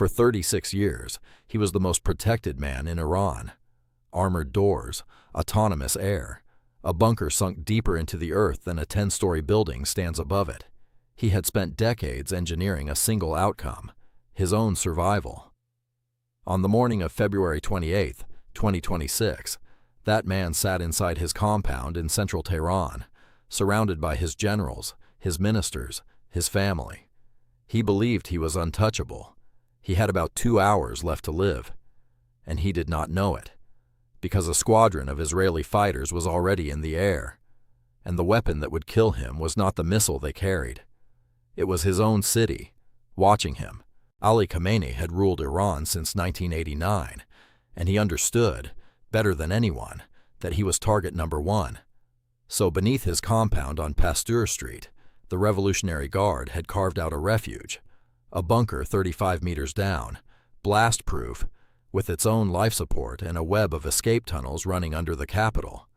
For 36 years, he was the most protected man in Iran. Armored doors, autonomous air, a bunker sunk deeper into the earth than a 10-story building stands above it. He had spent decades engineering a single outcome, his own survival. On the morning of February 28, 2026, that man sat inside his compound in central Tehran, surrounded by his generals, his ministers, his family. He believed he was untouchable. He had about 2 hours left to live, and he did not know it, because a squadron of Israeli fighters was already in the air, and the weapon that would kill him was not the missile they carried. It was his own city, watching him. Ali Khamenei had ruled Iran since 1989, and he understood, better than anyone, that he was target number one. So beneath his compound on Pasteur Street, the Revolutionary Guard had carved out a refuge, a bunker 35 meters down, blast-proof, with its own life support and a web of escape tunnels running under the capital.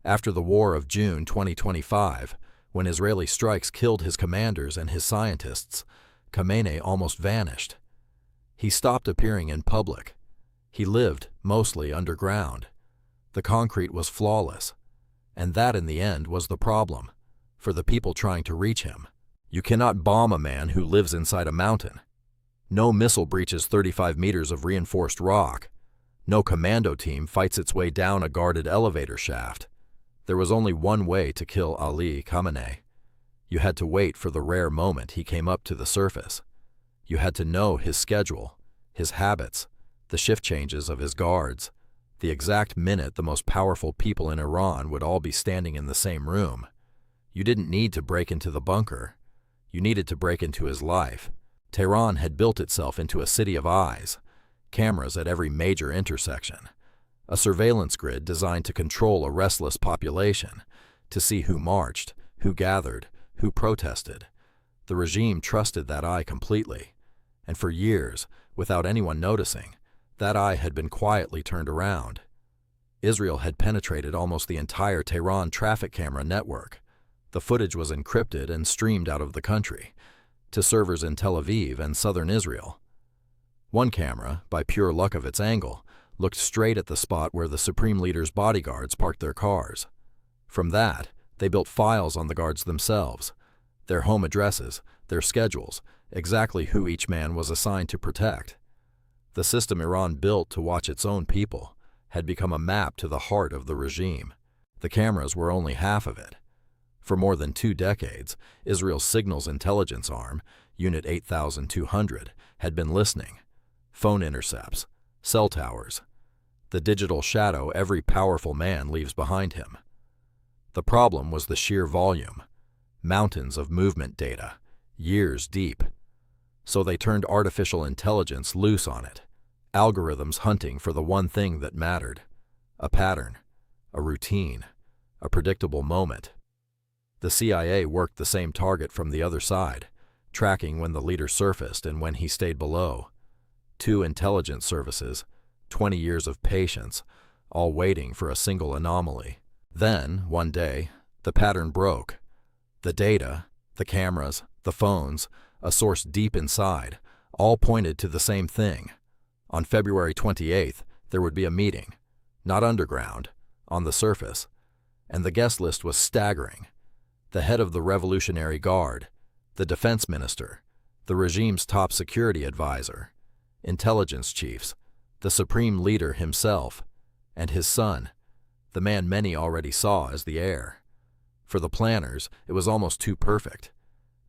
After the war of June 2025, when Israeli strikes killed his commanders and his scientists, Khamenei almost vanished. He stopped appearing in public. He lived mostly underground. The concrete was flawless, and that in the end was the problem for the people trying to reach him. You cannot bomb a man who lives inside a mountain. No missile breaches 35 meters of reinforced rock. No commando team fights its way down a guarded elevator shaft. There was only one way to kill Ali Khamenei. You had to wait for the rare moment he came up to the surface. You had to know his schedule, his habits, the shift changes of his guards, the exact minute the most powerful people in Iran would all be standing in the same room. You didn't need to break into the bunker. You needed to break into his life. Tehran had built itself into a city of eyes, cameras at every major intersection, a surveillance grid designed to control a restless population, to see who marched, who gathered, who protested. The regime trusted that eye completely, and for years, without anyone noticing, that eye had been quietly turned around. Israel had penetrated almost the entire Tehran traffic camera network. The footage was encrypted and streamed out of the country, to servers in Tel Aviv and southern Israel. One camera, by pure luck of its angle, looked straight at the spot where the Supreme Leader's bodyguards parked their cars. From that, they built files on the guards themselves, their home addresses, their schedules, exactly who each man was assigned to protect. The system Iran built to watch its own people had become a map to the heart of the regime. The cameras were only half of it. For more than 2 decades, Israel's signals intelligence arm, Unit 8200, had been listening. Phone intercepts, cell towers, the digital shadow every powerful man leaves behind him. The problem was the sheer volume, mountains of movement data, years deep. So they turned artificial intelligence loose on it, algorithms hunting for the one thing that mattered, a pattern, a routine, a predictable moment. The CIA worked the same target from the other side, tracking when the leader surfaced and when he stayed below. 2 intelligence services, 20 years of patience, all waiting for a single anomaly. Then, one day, the pattern broke. The data, the cameras, the phones, a source deep inside, all pointed to the same thing. On February 28th, there would be a meeting, not underground, on the surface, and the guest list was staggering. The head of the Revolutionary Guard, the defense minister, the regime's top security advisor, intelligence chiefs, the supreme leader himself, and his son, the man many already saw as the heir. For the planners, it was almost too perfect.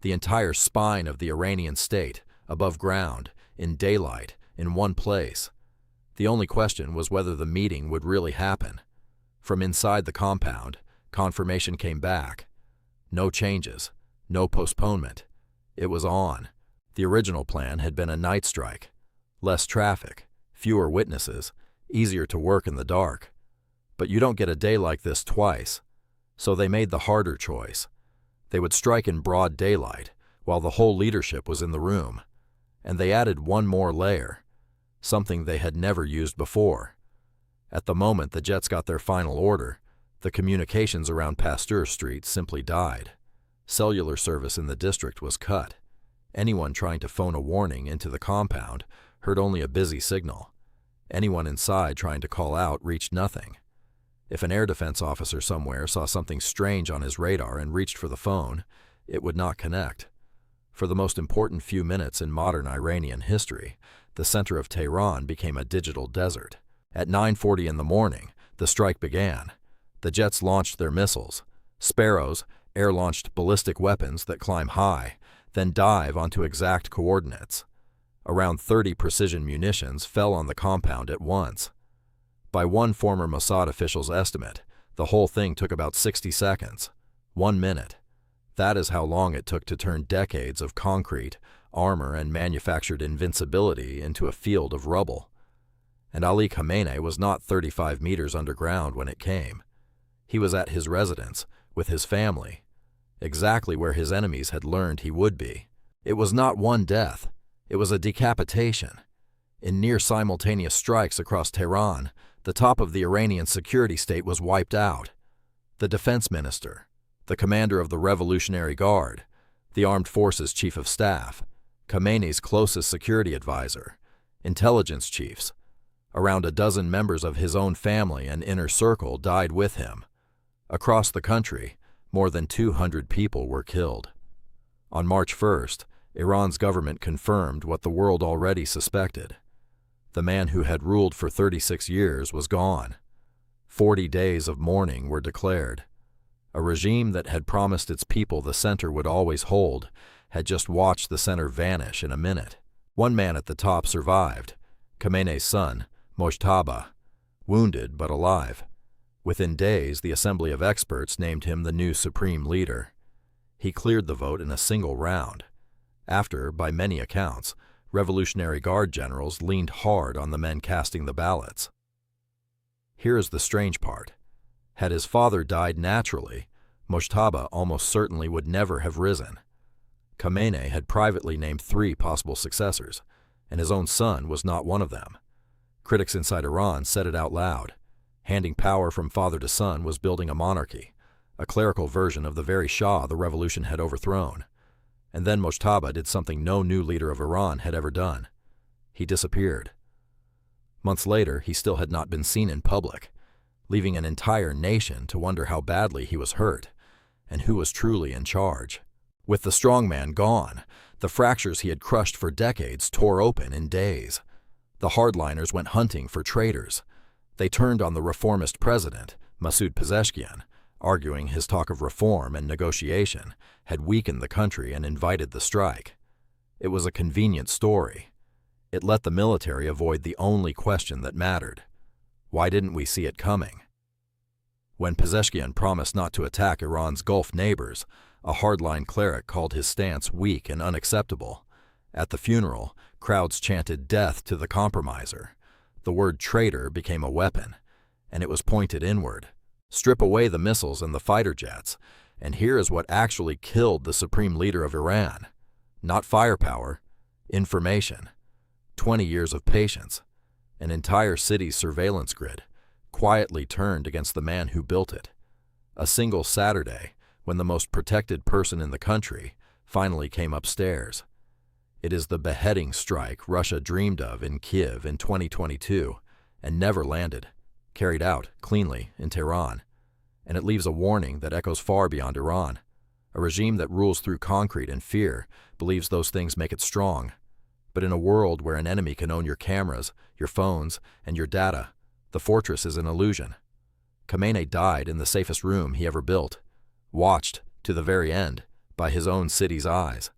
The entire spine of the Iranian state, above ground, in daylight, in one place. The only question was whether the meeting would really happen. From inside the compound, confirmation came back. No changes, no postponement. It was on. The original plan had been a night strike. Less traffic, fewer witnesses, easier to work in the dark. But you don't get a day like this twice. So they made the harder choice. They would strike in broad daylight, while the whole leadership was in the room. And they added one more layer, something they had never used before. At the moment the jets got their final order, the communications around Pasteur Street simply died. Cellular service in the district was cut. Anyone trying to phone a warning into the compound heard only a busy signal. Anyone inside trying to call out reached nothing. If an air defense officer somewhere saw something strange on his radar and reached for the phone, it would not connect. For the most important few minutes in modern Iranian history, the center of Tehran became a digital desert. At 9:40 in the morning, the strike began. The jets launched their missiles. Sparrows, air-launched ballistic weapons that climb high, then dive onto exact coordinates. Around 30 precision munitions fell on the compound at once. By one former Mossad official's estimate, the whole thing took about 60 seconds. 1 minute. That is how long it took to turn decades of concrete, armor, and manufactured invincibility into a field of rubble. And Ali Khamenei was not 35 meters underground when it came. He was at his residence, with his family, exactly where his enemies had learned he would be. It was not one death, it was a decapitation. In near-simultaneous strikes across Tehran, the top of the Iranian security state was wiped out. The defense minister, the commander of the Revolutionary Guard, the Armed Forces Chief of Staff, Khamenei's closest security advisor, intelligence chiefs, around a dozen members of his own family and inner circle died with him. Across the country, more than 200 people were killed. On March 1st, Iran's government confirmed what the world already suspected. The man who had ruled for 36 years was gone. 40 days of mourning were declared. A regime that had promised its people the center would always hold had just watched the center vanish in a minute. One man at the top survived, Khamenei's son, Mojtaba, wounded but alive. Within days, the Assembly of Experts named him the new supreme leader. He cleared the vote in a single round. After, by many accounts, Revolutionary Guard generals leaned hard on the men casting the ballots. Here is the strange part. Had his father died naturally, Mojtaba almost certainly would never have risen. Khamenei had privately named 3 possible successors, and his own son was not one of them. Critics inside Iran said it out loud. Handing power from father to son was building a monarchy, a clerical version of the very Shah the revolution had overthrown. And then Mojtaba did something no new leader of Iran had ever done. He disappeared. Months later, he still had not been seen in public, leaving an entire nation to wonder how badly he was hurt and who was truly in charge. With the strongman gone, the fractures he had crushed for decades tore open in days. The hardliners went hunting for traitors. They turned on the reformist president, Masoud Pezeshkian, arguing his talk of reform and negotiation had weakened the country and invited the strike. It was a convenient story. It let the military avoid the only question that mattered. Why didn't we see it coming? When Pezeshkian promised not to attack Iran's Gulf neighbors, a hardline cleric called his stance weak and unacceptable. At the funeral, crowds chanted death to the compromiser. The word traitor became a weapon, and it was pointed inward. Strip away the missiles and the fighter jets, and here is what actually killed the supreme leader of Iran. Not firepower, information. 20 years of patience. An entire city's surveillance grid, quietly turned against the man who built it. A single Saturday, when the most protected person in the country finally came upstairs. It is the beheading strike Russia dreamed of in Kiev in 2022 and never landed, carried out cleanly in Tehran. And it leaves a warning that echoes far beyond Iran. A regime that rules through concrete and fear believes those things make it strong. But in a world where an enemy can own your cameras, your phones, and your data, the fortress is an illusion. Khamenei died in the safest room he ever built, watched, to the very end, by his own city's eyes.